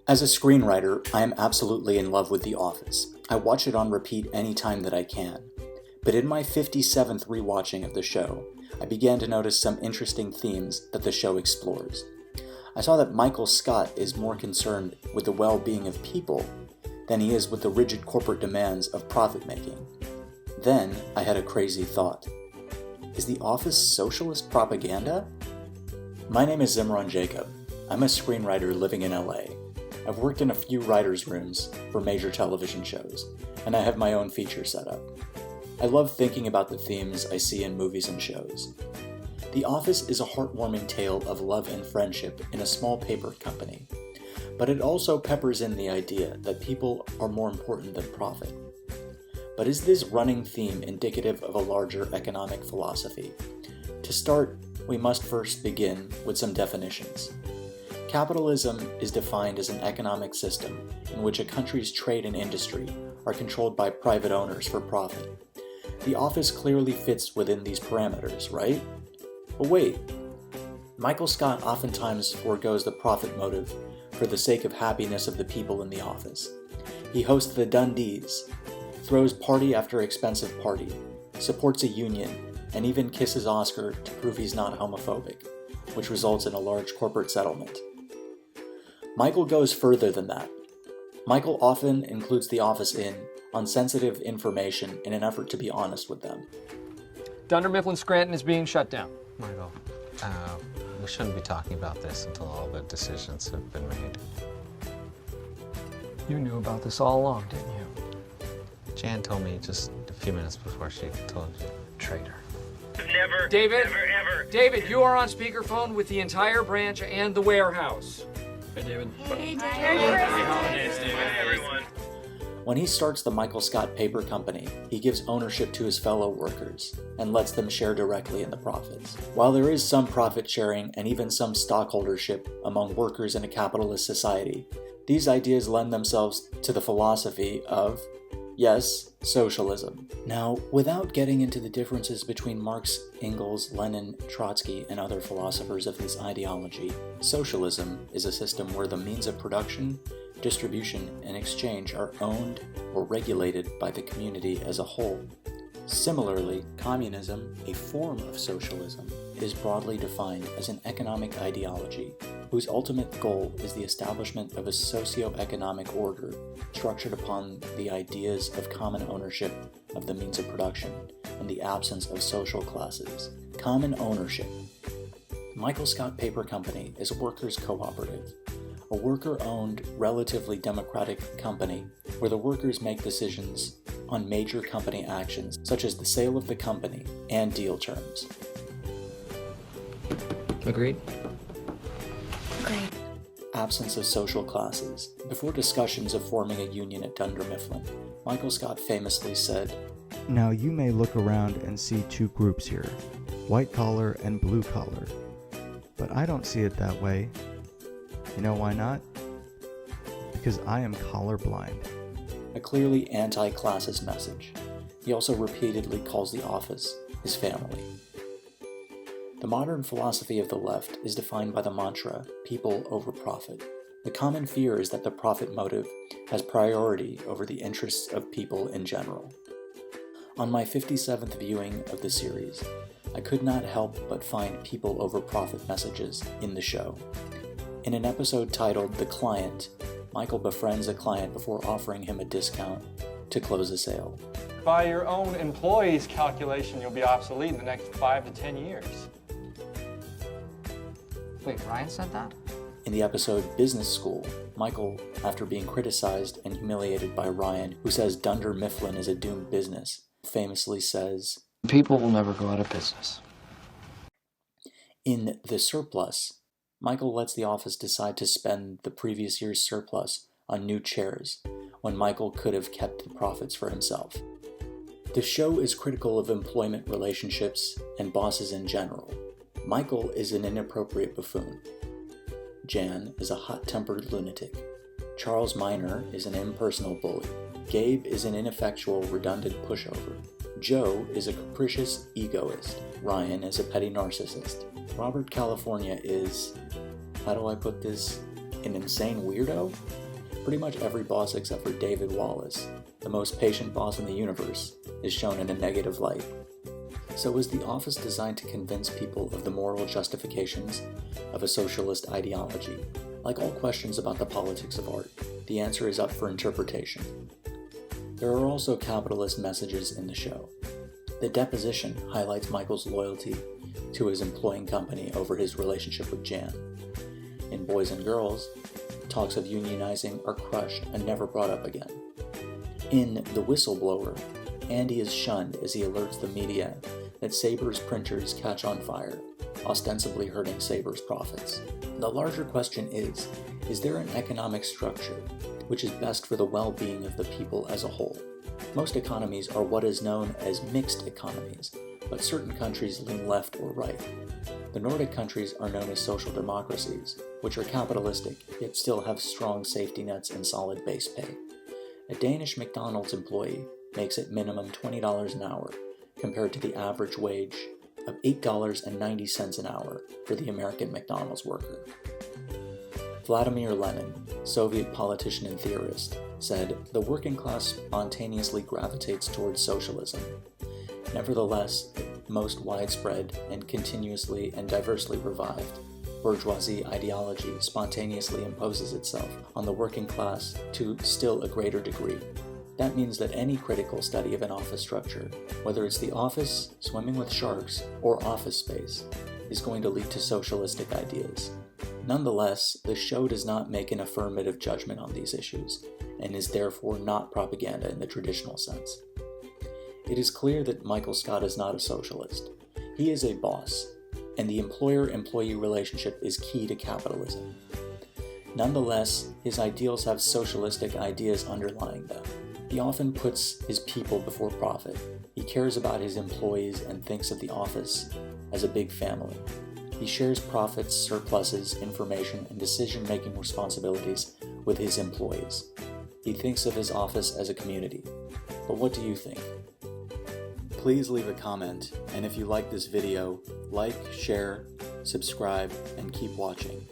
As a screenwriter, I am absolutely in love with The Office. I watch it on repeat any time that I can. But in my 57th rewatching of the show, I began to notice some interesting themes that the show explores. I saw that Michael Scott is more concerned with the well-being of people than he is with the rigid corporate demands of profit-making. Then I had a crazy thought. Is The Office socialist propaganda? My name is Zimran Jacob. I'm a screenwriter living in LA. I've worked in a few writers' rooms for major television shows, and I have my own feature set up. I love thinking about the themes I see in movies and shows. The Office is a heartwarming tale of love and friendship in a small paper company, but it also peppers in the idea that people are more important than profit. But is this running theme indicative of a larger economic philosophy? To start, we must first begin with some definitions. Capitalism is defined as an economic system in which a country's trade and industry are controlled by private owners for profit. The Office clearly fits within these parameters, right? But wait, Michael Scott oftentimes forgoes the profit motive for the sake of happiness of the people in the office. He hosts the Dundies, throws party after expensive party, supports a union, and even kisses Oscar to prove he's not homophobic, which results in a large corporate settlement. Michael goes further than that. Michael often includes the office in on sensitive information in an effort to be honest with them. Dunder Mifflin Scranton is being shut down. Michael, we shouldn't be talking about this until all the decisions have been made. You knew about this all along, didn't you? Jan told me just a few minutes before she told you. Traitor. Never, David, never, ever. David, you are on speakerphone with the entire branch and the warehouse. Hey, David. Hey, David. Happy holidays, David. Hi, everyone. When he starts the Michael Scott Paper Company, he gives ownership to his fellow workers and lets them share directly in the profits. While there is some profit sharing and even some stockholdership among workers in a capitalist society, these ideas lend themselves to the philosophy of, yes, socialism. Now, without getting into the differences between Marx, Engels, Lenin, Trotsky, and other philosophers of this ideology, socialism is a system where the means of production, distribution, and exchange are owned or regulated by the community as a whole. Similarly, communism, a form of socialism, is broadly defined as an economic ideology whose ultimate goal is the establishment of a socio-economic order structured upon the ideas of common ownership of the means of production and the absence of social classes. Common ownership. Michael Scott Paper Company is a workers' cooperative, a worker-owned, relatively democratic company where the workers make decisions on major company actions such as the sale of the company and deal terms. Agreed? Great. Absence of social classes. Before discussions of forming a union at Dunder Mifflin, Michael Scott famously said, "Now you may look around and see two groups here, white collar and blue collar. But I don't see it that way. You know why not? Because I am colorblind." A clearly anti-classist message. He also repeatedly calls the office his family. The modern philosophy of the left is defined by the mantra, people over profit. The common fear is that the profit motive has priority over the interests of people in general. On my 57th viewing of the series, I could not help but find people over profit messages in the show. In an episode titled The Client, Michael befriends a client before offering him a discount to close a sale. By your own employees' calculation, you'll be obsolete in the next 5 to 10 years. Wait, Ryan said that? In the episode Business School, Michael, after being criticized and humiliated by Ryan, who says Dunder Mifflin is a doomed business, famously says, People will never go out of business. In The Surplus, Michael lets the office decide to spend the previous year's surplus on new chairs, when Michael could have kept the profits for himself. The show is critical of employment relationships and bosses in general. Michael is an inappropriate buffoon. Jan is a hot-tempered lunatic. Charles Minor is an impersonal bully. Gabe is an ineffectual, redundant pushover. Joe is a capricious egoist. Ryan is a petty narcissist. Robert California is, how do I put this, an insane weirdo? Pretty much every boss except for David Wallace, the most patient boss in the universe, is shown in a negative light. So is The Office designed to convince people of the moral justifications of a socialist ideology? Like all questions about the politics of art, the answer is up for interpretation. There are also capitalist messages in the show. The deposition highlights Michael's loyalty to his employing company over his relationship with Jan. In Boys and Girls, talks of unionizing are crushed and never brought up again. In The Whistleblower, Andy is shunned as he alerts the media that Saber's printers catch on fire, ostensibly hurting Saber's profits. The larger question is there an economic structure which is best for the well-being of the people as a whole? Most economies are what is known as mixed economies, but certain countries lean left or right. The Nordic countries are known as social democracies, which are capitalistic yet still have strong safety nets and solid base pay. A Danish McDonald's employee makes at minimum $20 an hour, compared to the average wage of $8.90 an hour for the American McDonald's worker. Vladimir Lenin, Soviet politician and theorist, said, "The working class spontaneously gravitates towards socialism. Nevertheless, most widespread and continuously and diversely revived bourgeoisie ideology spontaneously imposes itself on the working class to still a greater degree. That means that any critical study of an office structure, whether it's the office, swimming with sharks, or office space, is going to lead to socialistic ideas. Nonetheless, the show does not make an affirmative judgment on these issues, and is therefore not propaganda in the traditional sense. It is clear that Michael Scott is not a socialist. He is a boss, and the employer-employee relationship is key to capitalism. Nonetheless, his ideals have socialistic ideas underlying them. He often puts his people before profit. He cares about his employees and thinks of the office as a big family. He shares profits, surpluses, information, and decision-making responsibilities with his employees. He thinks of his office as a community. But what do you think? Please leave a comment, and if you like this video, like, share, subscribe, and keep watching.